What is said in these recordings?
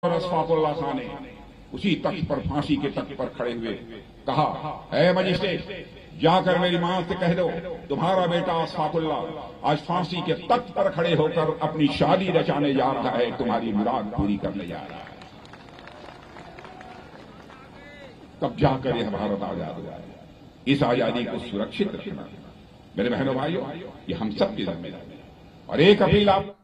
और अशफाकुल्लाह खान ने उसी तख्त पर, फांसी के तख्त पर खड़े हुए कहा, ऐ मजिस्ट्रेट, जाकर मेरी मां से कह दो तुम्हारा बेटा अशफाकुल्लाह आज फांसी के तख्त पर खड़े होकर अपनी शादी रचाने जा रहा है, तुम्हारी मुराद पूरी करने जा रहा है। तब जाकर यह भारत आजाद हुआ है। इस आजादी को सुरक्षित रखना मेरे बहनों भाइयों, ये हम सब की जिम्मेदारी है। और एक अपील आप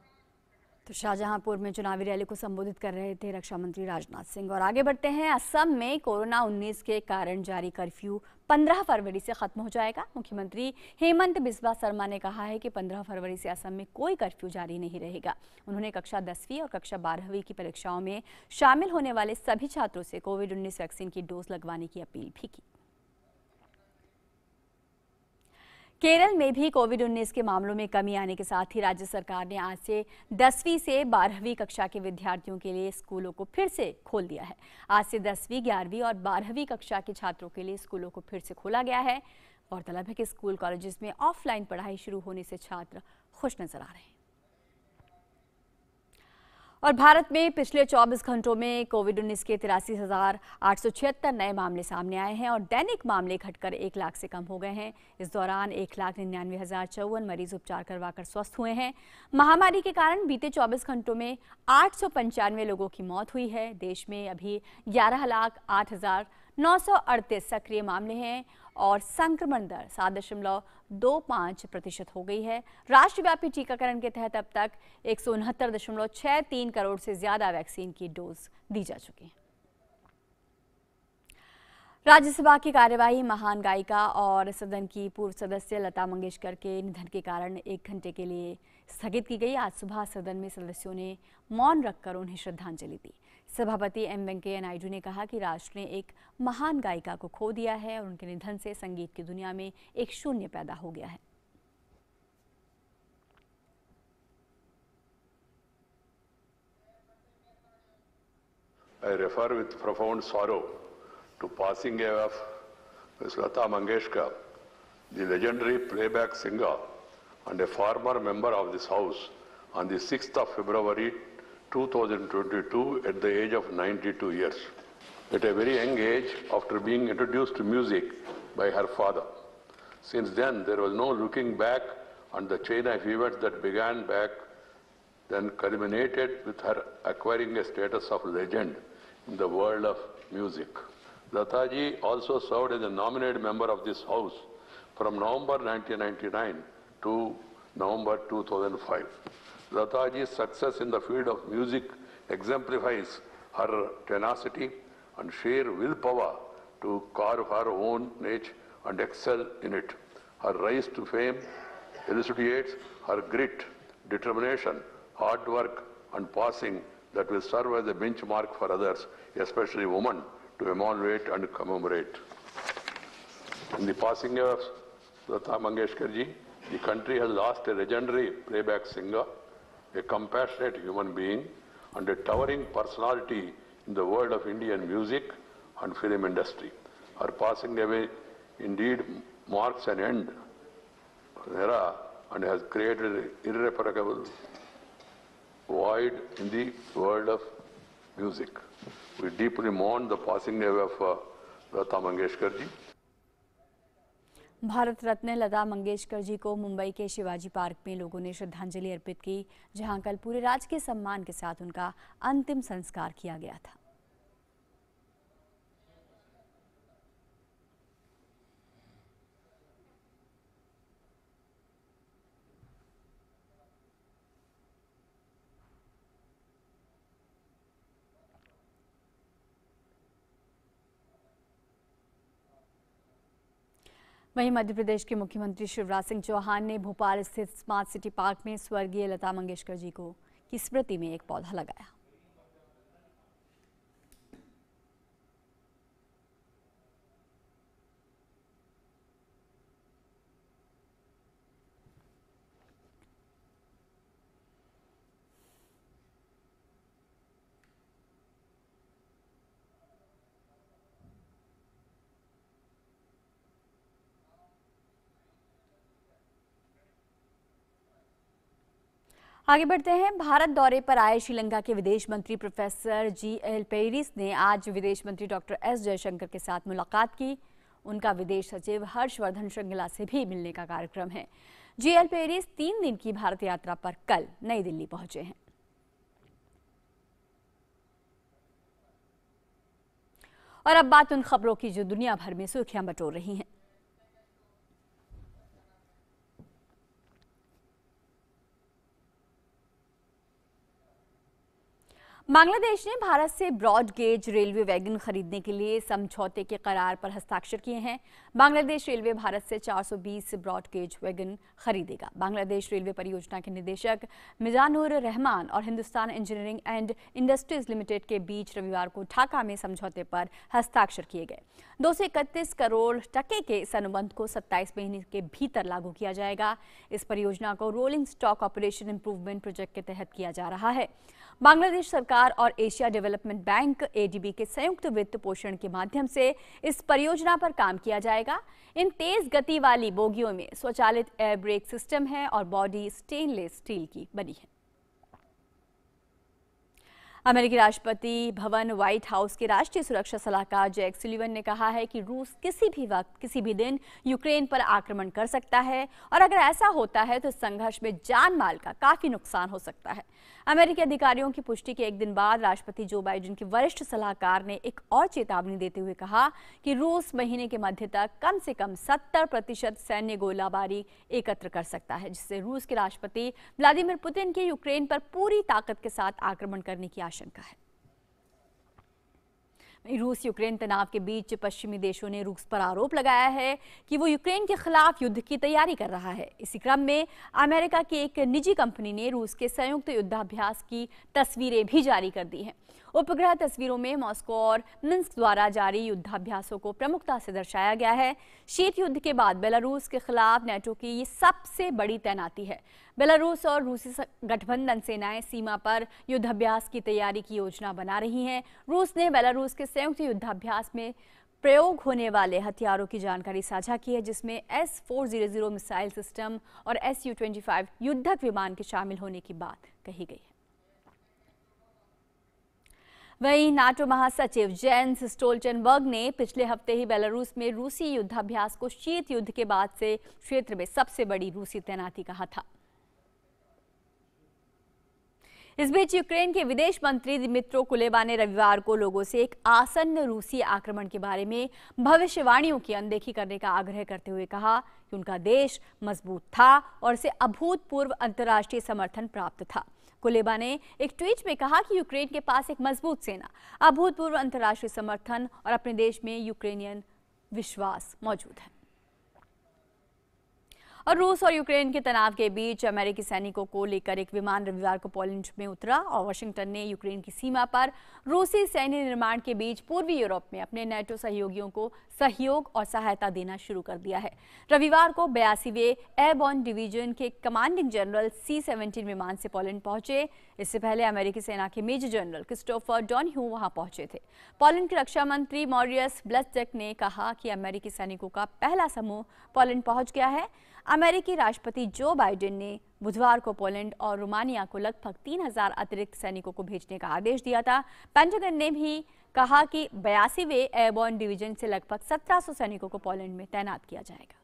तो शाहजहांपुर में चुनावी रैली को संबोधित कर रहे थे रक्षा मंत्री राजनाथ सिंह। और आगे बढ़ते हैं, असम में कोरोना 19 के कारण जारी कर्फ्यू 15 फरवरी से खत्म हो जाएगा। मुख्यमंत्री हेमंत बिस्वा शर्मा ने कहा है कि 15 फरवरी से असम में कोई कर्फ्यू जारी नहीं रहेगा। उन्होंने कक्षा 10वीं और कक्षा 12वीं की परीक्षाओं में शामिल होने वाले सभी छात्रों से कोविड-19 वैक्सीन की डोज लगवाने की अपील भी की। केरल में भी कोविड-19 के मामलों में कमी आने के साथ ही राज्य सरकार ने आज से 10वीं से 12वीं कक्षा के विद्यार्थियों के लिए स्कूलों को फिर से खोल दिया है। आज से 10वीं, 11वीं और 12वीं कक्षा के छात्रों के लिए स्कूलों को फिर से खोला गया है। गौरतलब है कि स्कूल कॉलेजेस में ऑफलाइन पढ़ाई शुरू होने से छात्र खुश नजर आ रहे हैं। और भारत में पिछले 24 घंटों में कोविड-19 के 83,876 नए मामले सामने आए हैं और दैनिक मामले घटकर 1 लाख से कम हो गए हैं। इस दौरान 1,99,054 मरीज उपचार करवाकर स्वस्थ हुए हैं। महामारी के कारण बीते 24 घंटों में 895 लोगों की मौत हुई है। देश में अभी 11,08,938 सक्रिय मामले हैं और संक्रमण दर 7.25% हो गई है। राष्ट्रव्यापी टीकाकरण के तहत अब तक 169.63 करोड़ से ज्यादा वैक्सीन की डोज दी जा चुकी है। राज्यसभा की कार्यवाही महान गायिका और सदन की पूर्व सदस्य लता मंगेशकर के निधन के कारण 1 घंटे के लिए स्थगित की गई। आज सुबह सदन में सदस्यों ने मौन रखकर उन्हें श्रद्धांजलि दी। सभापति एम वेंकैया नायडू ने कहा कि राष्ट्र ने एक महान गायिका को खो दिया है और उनके निधन से संगीत की दुनिया में एक शून्य पैदा हो गया है। I refer with profound sorrow to passing away of Ms. Lata Mangeshkar, the legendary playback singer and a former member of this House, on the 6th of February 2022 at the age of 92 years. At a very young age, after being introduced to music by her father. Since then, there was no looking back on the chain of events that began back then culminated with her acquiring a status of legend in the world of music. Lata ji also served as a nominated member of this House from November 1999 to November 2005. Lata ji's success in the field of music exemplifies her tenacity and sheer willpower to carve her own niche and excel in it. Her rise to fame elucidates her grit, determination, hard work and passing that will serve as a benchmark for others, especially women, to emulate and commemorate. In the passing of Lata Mangeshkar ji, the country has lost a legendary playback singer, a compassionate human being, and a towering personality in the world of Indian music and film industry. Her passing away indeed marks an end of an era and has created an irreparable void in the world of music. We deeply mourn the passing away of Lata Mangeshkar ji. Bharat Ratna Lata Mangeshkar ji को मुंबई के Shivaji park में लोगों ने श्रद्धांजलि अर्पित की, जहां कल पूरे राजकीय सम्मान के साथ उनका अंतिम संस्कार किया गया था। वहीं मध्य प्रदेश के मुख्यमंत्री शिवराज सिंह चौहान ने भोपाल स्थित स्मार्ट सिटी पार्क में स्वर्गीय लता मंगेशकर जी की स्मृति में एक पौधा लगाया। आगे बढ़ते हैं। भारत दौरे पर आए श्रीलंका के विदेश मंत्री प्रोफेसर जी.एल. पेरिस ने आज विदेश मंत्री डॉक्टर एस. जयशंकर के साथ मुलाकात की। उनका विदेश सचिव हर्षवर्धन श्रृंगला से भी मिलने का कार्यक्रम है। जी.एल. पेरिस 3 दिन की भारत यात्रा पर कल नई दिल्ली पहुंचे हैं। और अब बात उन खबरों की जो दुनिया भर में सुर्खियां बटोर रही हैं। बांग्लादेश ने भारत से ब्रॉड गेज रेलवे वैगन खरीदने के लिए समझौते के करार पर हस्ताक्षर किए हैं। बांग्लादेश रेलवे भारत से 420 ब्रॉड गेज वैगन खरीदेगा। बांग्लादेश रेलवे परियोजना के निदेशक मिजानुर रहमान और Hindustan engineering and industries limited के बीच रविवार को ढाका में समझौते पर हस्ताक्षर किए गए। 231 करोड़ टके के इस अनुबंध को 27 महीने के भीतर लागू किया जाएगा। इस परियोजना को rolling stock operation improvement project के तहत किया जा रहा है। बांग्लादेश सरकार और एशिया डेवलपमेंट बैंक एडीबी के संयुक्त वित्त पोषण के माध्यम से इस परियोजना पर काम किया जाएगा। इन तेज गति वाली बोगियों में स्वचालित एयर ब्रेक सिस्टम है और बॉडी स्टेनलेस स्टील की बनी है। अमेरिकी राष्ट्रपति भवन व्हाइट हाउस के राष्ट्रीय सुरक्षा सलाहकार जैक सुलिवन ने कहा है कि रूस किसी भी वक्त किसी भी दिन यूक्रेन पर आक्रमण कर सकता है और अगर ऐसा होता है तो संघर्ष में जान माल का काफी नुकसान हो सकता है। अमेरिकी अधिकारियों की पुष्टि के एक दिन बाद राष्ट्रपति जो बाइडेन के वरिष्ठ सलाहकार ने एक और चेतावनी देते हुए कहा कि रूस महीने के मध्य तक कम से कम 70% सैन्य गोलाबारी एकत्र कर सकता है, जिससे रूस के राष्ट्रपति व्लादिमीर पुतिन के यूक्रेन पर पूरी ताकत के साथ आक्रमण करने की आशंका है। रूस यूक्रेन तनाव के बीच पश्चिमी देशों ने रूस पर आरोप लगाया है कि वो यूक्रेन के खिलाफ युद्ध की तैयारी कर रहा है। इसी क्रम में अमेरिका की एक निजी कंपनी ने रूस के संयुक्त युद्धाभ्यास की तस्वीरें भी जारी कर दी हैं। उपग्रह तस्वीरों में मॉस्को और मिन्स्क द्वारा जारी युद्धाभ्यासों को प्रमुखता से दर्शाया गया है। शीत युद्ध के बाद बेलारूस के खिलाफ नेटो की ये सबसे बड़ी तैनाती है। बेलारूस और रूसी गठबंधन सेनाएं सीमा पर युद्धाभ्यास की तैयारी की योजना बना रही हैं। रूस ने बेलारूस के संयुक्त युद्धाभ्यास में प्रयोग होने वाले हथियारों की जानकारी साझा की है, जिसमें S-400 मिसाइल सिस्टम और Su-25 युद्धक विमान के शामिल होने की बात कही गई है। वहीं नाटो महासचिव जेन्स स्टोल्टनबर्ग ने पिछले हफ्ते ही बेलारूस में रूसी युद्धाभ्यास को शीत युद्ध के बाद से क्षेत्र में सबसे बड़ी रूसी तैनाती कहा था। इस बीच यूक्रेन के विदेश मंत्री दिमित्रो कुलेबा ने रविवार को लोगों से एक आसन्न रूसी आक्रमण के बारे में भविष्यवाणियों की अनदेखी करने का आग्रह करते हुए कहा कि उनका देश मजबूत था और इसे अभूतपूर्व अंतर्राष्ट्रीय समर्थन प्राप्त था। कुलेबा ने एक ट्वीट में कहा कि यूक्रेन के पास एक मजबूत सेना, अभूतपूर्व अंतर्राष्ट्रीय समर्थन और अपने देश में यूक्रेनियन विश्वास मौजूद है। और रूस और यूक्रेन के तनाव के बीच अमेरिकी सैनिकों को लेकर एक विमान रविवार को पोलैंड में उतरा और वाशिंगटन ने यूक्रेन की सीमा पर रूसी सैन्य निर्माण के बीच पूर्वी यूरोप में अपने नेटो सहयोगियों को सहयोग और सहायता देना शुरू कर दिया है। रविवार को 82वें एयरबोर्न डिवीजन के कमांडिंग जनरल C-17 विमान से पोलैंड पहुंचे। इससे पहले अमेरिकी सेना के मेजर जनरल क्रिस्टोफर डॉनह्यू वहां पहुंचे थे। पोलैंड के रक्षा मंत्री मॉरियस ब्लेस्टक ने कहा कि अमेरिकी सैनिकों का पहला समूह पोलैंड पहुंच गया है। अमेरिकी राष्ट्रपति जो बाइडेन ने बुधवार को पोलैंड और रोमानिया को लगभग 3000 अतिरिक्त सैनिकों को भेजने का आदेश दिया था। पेंटागन ने भी कहा कि 82वें एयरबोर्न डिवीजन से लगभग 1700 सैनिकों को पोलैंड में तैनात किया जाएगा।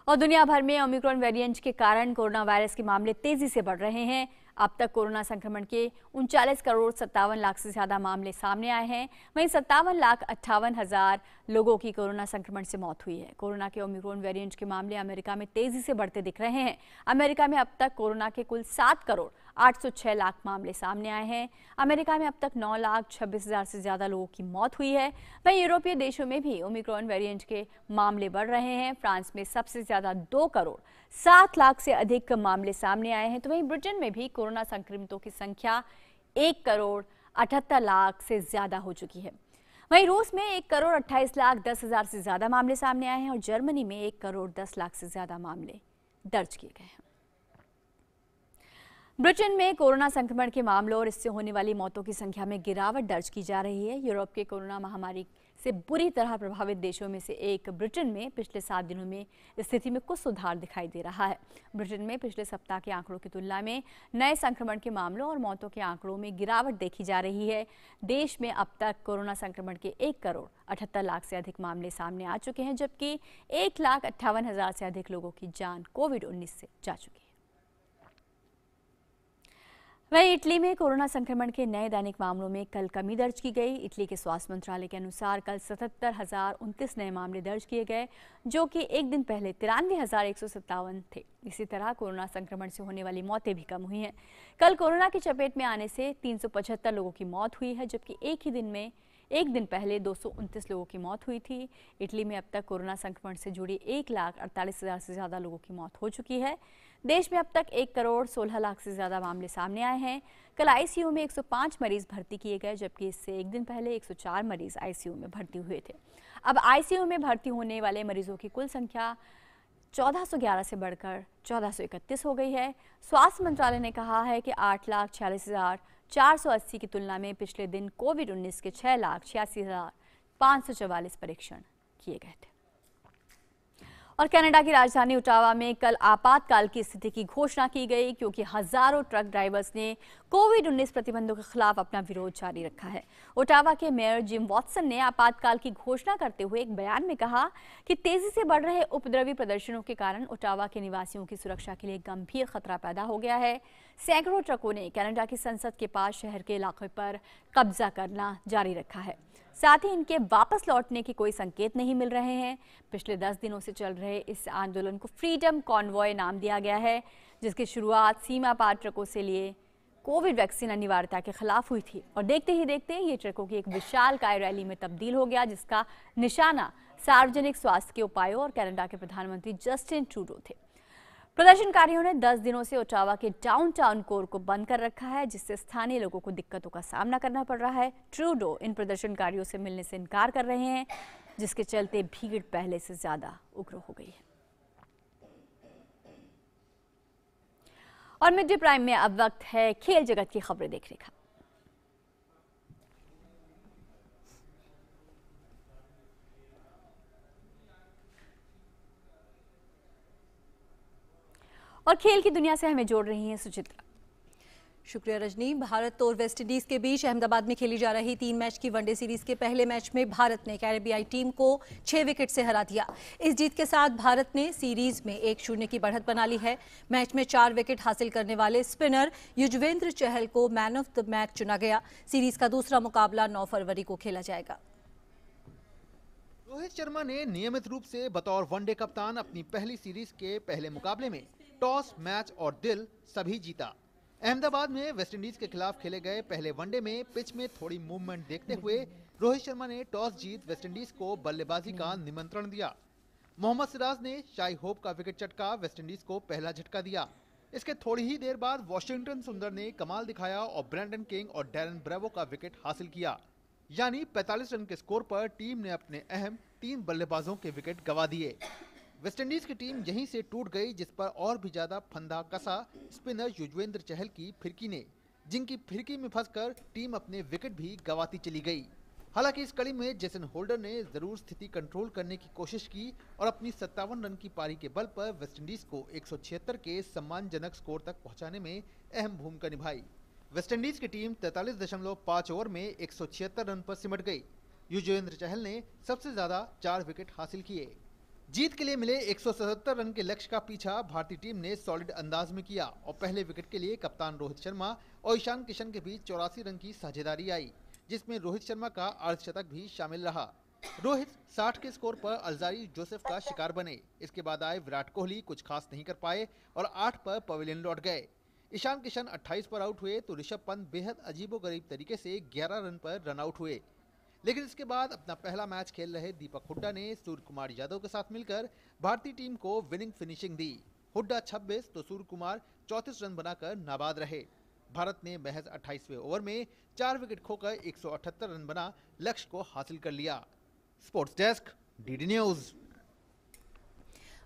और दुनिया भर में ओमिक्रॉन वेरिएंट के कारण कोरोना वायरस के मामले तेजी से बढ़ रहे हैं। अब तक कोरोना संक्रमण के 39 करोड़ 57 लाख से ज्यादा मामले सामने आए हैं। वहीं 57,58,000 लोगों की कोरोना संक्रमण से मौत हुई है। कोरोना के ओमिक्रॉन वेरिएंट के मामले अमेरिका में तेजी से बढ़ते दिख रहे हैं। अमेरिका में अब तक कोरोना के कुल 7 करोड़ 806 लाख मामले सामने आए हैं। अमेरिका में अब तक 9,26,000 से ज्यादा लोगों की मौत हुई है। वहीं यूरोपीय देशों में भी ओमिक्रॉन वेरिएंट के मामले बढ़ रहे हैं। फ्रांस में सबसे ज्यादा 2 करोड़ 7 लाख से अधिक मामले सामने आए हैं। तो वहीं ब्रिटेन में भी कोरोना संक्रमितों की संख्या 1 करोड़ 78 लाख से ज्यादा हो चुकी है। वहीं रूस में 1 करोड़ 28 लाख 10 हजार से ज्यादा मामले सामने आए हैं और जर्मनी में 1 करोड़ 10 लाख से ज्यादा मामले दर्ज किए गए हैं। ब्रिटेन में कोरोना संक्रमण के मामलों और इससे होने वाली मौतों की संख्या में गिरावट दर्ज की जा रही है। यूरोप के कोरोना महामारी से बुरी तरह प्रभावित देशों में से एक ब्रिटेन में पिछले 7 दिनों में स्थिति में कुछ सुधार दिखाई दे रहा है। ब्रिटेन में पिछले सप्ताह के आंकड़ों की तुलना में नए संक्रमण के मामलों और मौतों के आंकड़ों में गिरावट देखी जा रही है। देश में अब तक कोरोना संक्रमण के 1,78,00,000 से अधिक मामले सामने आ चुके हैं, जबकि 1,58,000 से अधिक लोगों की जान कोविड-19 से जा चुकी है। वहीं इटली में कोरोना संक्रमण के नए दैनिक मामलों में कल कमी दर्ज की गई। इटली के स्वास्थ्य मंत्रालय के अनुसार कल 77,029 नए मामले दर्ज किए गए, जो कि एक दिन पहले 93,157 थे। इसी तरह कोरोना संक्रमण से होने वाली मौतें भी कम हुई हैं। कल कोरोना की चपेट में आने से 375 लोगों की मौत हुई है, जबकि एक दिन पहले 229 लोगों की मौत हुई थी। इटली में अब तक कोरोना संक्रमण से जुड़ी 1,48,000 से ज़्यादा लोगों की मौत हो चुकी है। देश में अब तक 1,16,00,000 से ज़्यादा मामले सामने आए हैं। कल आईसीयू में 105 मरीज भर्ती किए गए, जबकि इससे एक दिन पहले 104 मरीज आईसीयू में भर्ती हुए थे। अब आईसीयू में भर्ती होने वाले मरीजों की कुल संख्या 1411 से बढ़कर 1431 हो गई है। स्वास्थ्य मंत्रालय ने कहा है कि 8,46,480 की तुलना में पिछले दिन कोविड-19 के 6,86,544 परीक्षण किए गए थे। और कनाडा की राजधानी ओटावा में कल आपातकाल की स्थिति की घोषणा की गई, क्योंकि हजारों ट्रक ड्राइवर्स ने कोविड-19 प्रतिबंधों के खिलाफ अपना विरोध जारी रखा है। ओटावा के मेयर जिम वॉटसन ने आपातकाल की घोषणा करते हुए एक बयान में कहा कि तेजी से बढ़ रहे उपद्रवी प्रदर्शनों के कारण ओटावा के निवासियों की सुरक्षा के लिए गंभीर खतरा पैदा हो गया है। सैकड़ों ट्रकों ने कनाडा की संसद के पास शहर के इलाके पर कब्जा करना जारी रखा है। साथ ही इनके वापस लौटने के कोई संकेत नहीं मिल रहे हैं। पिछले 10 दिनों से चल रहे इस आंदोलन को फ्रीडम कॉन्वॉय नाम दिया गया है, जिसकी शुरुआत सीमा पार ट्रकों से लिए कोविड वैक्सीन अनिवार्यता के खिलाफ हुई थी। और देखते ही देखते ये ट्रकों की एक विशालकाय रैली में तब्दील हो गया, जिसका निशाना सार्वजनिक स्वास्थ्य के उपायों और कनाडा के प्रधानमंत्री जस्टिन ट्रूडो थे। प्रदर्शनकारियों ने 10 दिनों से ओटावा के डाउनटाउन कोर को बंद कर रखा है, जिससे स्थानीय लोगों को दिक्कतों का सामना करना पड़ रहा है। ट्रूडो इन प्रदर्शनकारियों से मिलने से इनकार कर रहे हैं, जिसके चलते भीड़ पहले से ज्यादा उग्र हो गई है। और मिड डे प्राइम में अब वक्त है खेल जगत की खबरें देखने का। और खेल की दुनिया से हमें जोड़ रही हैं सुचित्रा। शुक्रिया रजनी। भारत और वेस्टइंडीज के बीच अहमदाबाद में खेली जा रही 3 मैच की वनडे सीरीज के पहले मैच में भारत ने कैरेबियाई टीम को 6 विकेट से हरा दिया। इस जीत के साथ भारत ने सीरीज में 1-0 की बढ़त बना ली है। मैच में 4 विकेट हासिल करने वाले स्पिनर युजवेंद्र चहल को मैन ऑफ द मैच चुना गया। सीरीज का दूसरा मुकाबला 9 फरवरी को खेला जाएगा। रोहित शर्मा ने नियमित रूप से बतौर वनडे कप्तान अपनी पहली सीरीज के पहले मुकाबले में टॉस, मैच और दिल सभी जीता। अहमदाबाद में वेस्टइंडीज के खिलाफ खेले गए पहले वनडे में पिच में थोड़ी मूवमेंट देखते हुए रोहित शर्मा ने टॉस जीत वेस्टइंडीज को बल्लेबाजी का निमंत्रण दिया। मोहम्मद सिराज ने शाई होप का विकेट चटका वेस्टइंडीज को पहला झटका दिया। इसके थोड़ी ही देर बाद वॉशिंगटन सुंदर ने कमाल दिखाया और ब्रैंडन किंग और डैरन ब्रेवो का विकेट हासिल किया। यानी 45 रन के स्कोर पर टीम ने अपने अहम 3 बल्लेबाजों के विकेट गंवा दिए। वेस्टइंडीज की टीम यहीं से टूट गई, जिस पर और भी ज्यादा फंदा कसा स्पिनर युजवेंद्र चहल की फिरकी ने, जिनकी फिरकी में फंसकर टीम अपने विकेट भी गंवाती चली गई। हालांकि इस कड़ी में जेसन होल्डर ने जरूर स्थिति कंट्रोल करने की कोशिश की और अपनी 57 रन की पारी के बल पर वेस्टइंडीज को 176 के सम्मानजनक स्कोर तक पहुंचाने में अहम भूमिका निभाई। वेस्टइंडीज की टीम 43.5 ओवर में 176 रन पर सिमट गई। युजवेंद्र चहल ने सबसे ज्यादा 4 विकेट हासिल किए। जीत के लिए मिले 177 रन के लक्ष्य का पीछा भारतीय टीम ने सॉलिड अंदाज में किया और पहले विकेट के लिए कप्तान रोहित शर्मा और ईशान किशन के बीच 84 रन की साझेदारी आई, जिसमें रोहित शर्मा का अर्धशतक भी शामिल रहा। रोहित 60 के स्कोर पर अल्जारी जोसेफ का शिकार बने। इसके बाद आए विराट कोहली कुछ खास नहीं कर पाए और 8 पर पवेलियन लौट गए। ईशान किशन 28 पर आउट हुए तो ऋषभ पंत बेहद अजीबोगरीब तरीके से 11 रन पर रन आउट हुए। लेकिन इसके बाद अपना पहला मैच खेल रहे दीपक हुड्डा ने सूर्य कुमार यादव के साथ मिलकर भारतीय टीम को विनिंग फिनिशिंग दी। हुड्डा 26 तो सूर्य कुमार 34 रन बनाकर नाबाद रहे। भारत ने महज 28वें ओवर में 4 विकेट खोकर 178 रन बना लक्ष्य को हासिल कर लिया। Sports desk, DD news.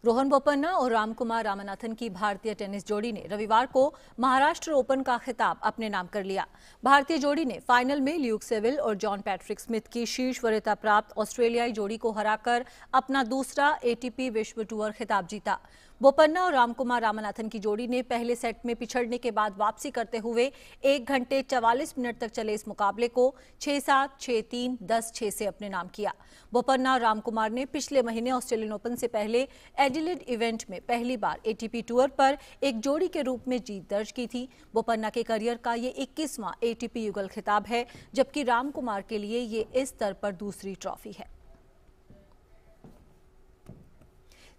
Rohan Bopanna और रामकुमार रामनाथन की भारतीय टेनिस जोड़ी ने रविवार को महाराष्ट्र ओपन का खिताब अपने नाम कर लिया। भारतीय जोड़ी ने फाइनल में ल्यूक सेविल और जॉन पैट्रिक स्मिथ की शीर्ष वरीयता प्राप्त ऑस्ट्रेलियाई जोड़ी को हराकर अपना दूसरा एटीपी विश्व टूर खिताब जीता। बोपन्ना और रामकुमार रामनाथन की जोड़ी ने पहले सेट में पिछड़ने के बाद वापसी करते हुए 1 घंटे 44 मिनट तक चले इस मुकाबले को 6-7, 6-3, 10-6 से अपने नाम किया। बोपन्ना और रामकुमार ने पिछले महीने ऑस्ट्रेलियन ओपन से पहले एडिलेड इवेंट में पहली बार एटीपी टूर पर एक जोड़ी के रूप में जीत दर्ज की थी। बोपन्ना के करियर का ये 21वां एटीपी युगल खिताब है, जबकि रामकुमार के लिए ये इस स्तर पर दूसरी ट्रॉफी है।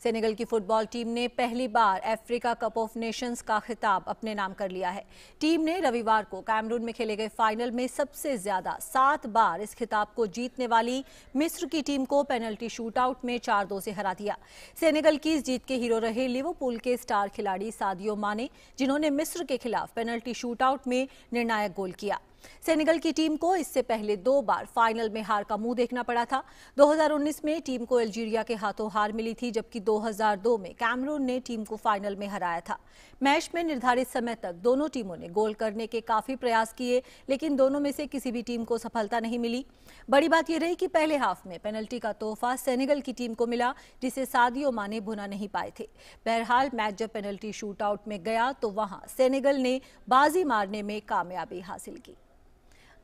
सेनेगल की फुटबॉल टीम ने पहली बार अफ्रीका कप ऑफ नेशंस का खिताब अपने नाम कर लिया है। टीम ने रविवार को कैमरून में खेले गए फाइनल में सबसे ज्यादा 7 बार इस खिताब को जीतने वाली मिस्र की टीम को पेनल्टी शूटआउट में 4-2 से हरा दिया। सेनेगल की इस जीत के हीरो रहे लिवरपूल के स्टार खिलाड़ी सादियो माने, जिन्होंने मिस्र के खिलाफ पेनल्टी शूटआउट में निर्णायक गोल किया। सेनेगल की टीम को इससे पहले 2 बार फाइनल में हार का मुंह देखना पड़ा था। 2019 में टीम को अल्जीरिया के हाथों हार मिली थी, जबकि 2002 में कैमरून ने टीम को फाइनल में हराया था। मैच में निर्धारित समय तक दोनों टीमों ने गोल करने के काफी प्रयास किए, लेकिन दोनों में से किसी भी टीम को सफलता नहीं मिली। बड़ी बात यह रही कि पहले हाफ में पेनल्टी का तोहफा सेनेगल की टीम को मिला, जिसे सादियो माने भुना नहीं पाए थे। बहरहाल मैच जब पेनल्टी शूटआउट में गया तो वहां सेनेगल ने बाजी मारने में कामयाबी हासिल की।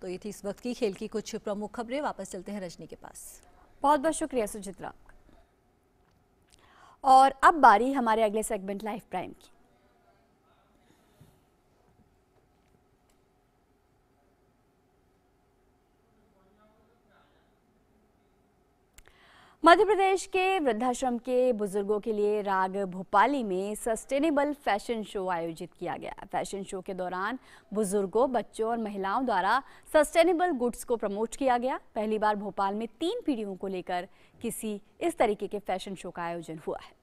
तो ये थी इस वक्त की खेल की कुछ प्रमुख खबरें। वापस चलते हैं रजनी के पास। बहुत बहुत शुक्रिया सुचित्रा। और अब बारी हमारे अगले सेगमेंट लाइव प्राइम की। मध्य प्रदेश के वृद्धाश्रम के बुजुर्गों के लिए राग भोपाली में सस्टेनेबल फैशन शो आयोजित किया गया। फैशन शो के दौरान बुजुर्गों, बच्चों और महिलाओं द्वारा सस्टेनेबल गुड्स को प्रमोट किया गया। पहली बार भोपाल में 3 पीढ़ियों को लेकर किसी इस तरीके के फैशन शो का आयोजन हुआ है।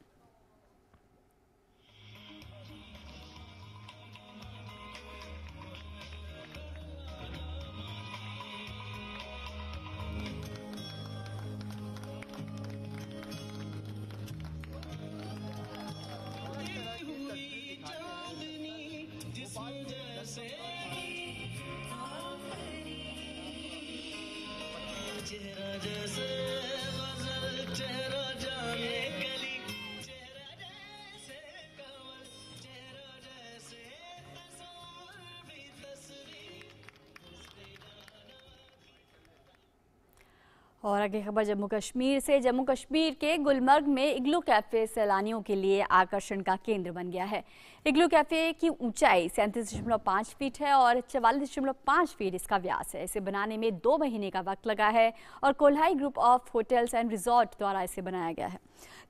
और आगे खबर जम्मू कश्मीर से। जम्मू कश्मीर के गुलमर्ग में इग्लू कैफे सैलानियों के लिए आकर्षण का केंद्र बन गया है। इग्लू कैफे की ऊंचाई 37.5 फीट है और 44.5 फीट इसका व्यास है। इसे बनाने में 2 महीने का वक्त लगा है और Kolhai group of hotels and resort द्वारा इसे बनाया गया है।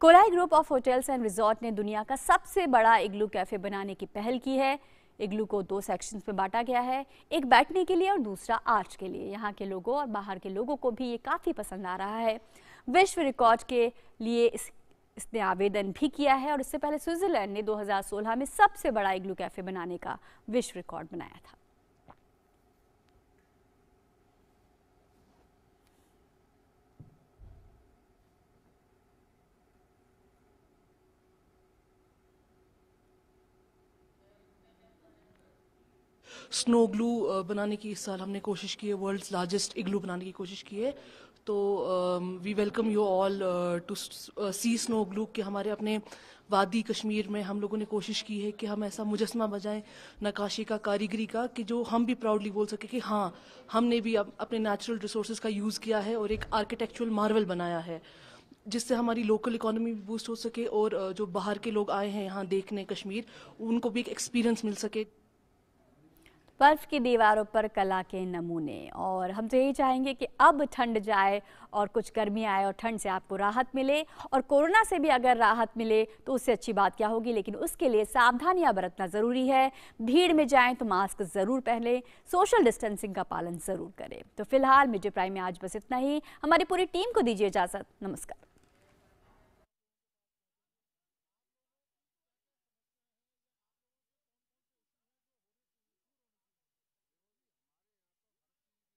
Kolhai group of hotels and resort ने दुनिया का सबसे बड़ा इग्लू कैफे बनाने की पहल की है। इग्लू को 2 सेक्शंस में बांटा गया है, एक बैठने के लिए और दूसरा आर्च के लिए। यहाँ के लोगों और बाहर के लोगों को भी ये काफ़ी पसंद आ रहा है। विश्व रिकॉर्ड के लिए इसने आवेदन भी किया है और इससे पहले स्विट्जरलैंड ने 2016 में सबसे बड़ा इग्लू कैफे बनाने का विश्व रिकॉर्ड बनाया था। स्नो ग्लू बनाने की इस साल हमने कोशिश की है, वर्ल्ड्स लार्जेस्ट इग्लू बनाने की कोशिश की है। तो we welcome you all to see snow glue के हमारे अपने वादी कश्मीर में हम लोगों ने कोशिश की है कि हम ऐसा मुजस्समा बजाएं नक्काशी का, कारीगरी का, कि जो हम भी प्राउडली बोल सके कि हाँ, हमने भी अपने नेचुरल रिसोर्सेज का यूज़ किया है और एक आर्किटेक्चुरल मार्वल बनाया है, जिससे हमारी लोकल इकोनॉमी भी बूस्ट हो सके और जो बाहर के लोग आए हैं यहाँ देखने कश्मीर, उनको भी एक एक्सपीरियंस मिल सके। बर्फ की दीवारों पर कला के नमूने। और हम तो यही चाहेंगे कि अब ठंड जाए और कुछ गर्मी आए और ठंड से आपको राहत मिले, और कोरोना से भी अगर राहत मिले तो उससे अच्छी बात क्या होगी। लेकिन उसके लिए सावधानियां बरतना ज़रूरी है। भीड़ में जाएं तो मास्क ज़रूर पहनें, सोशल डिस्टेंसिंग का पालन ज़रूर करें। तो फिलहाल मिड डे प्राइम में आज बस इतना ही। हमारी पूरी टीम को दीजिए इजाज़त। नमस्कार।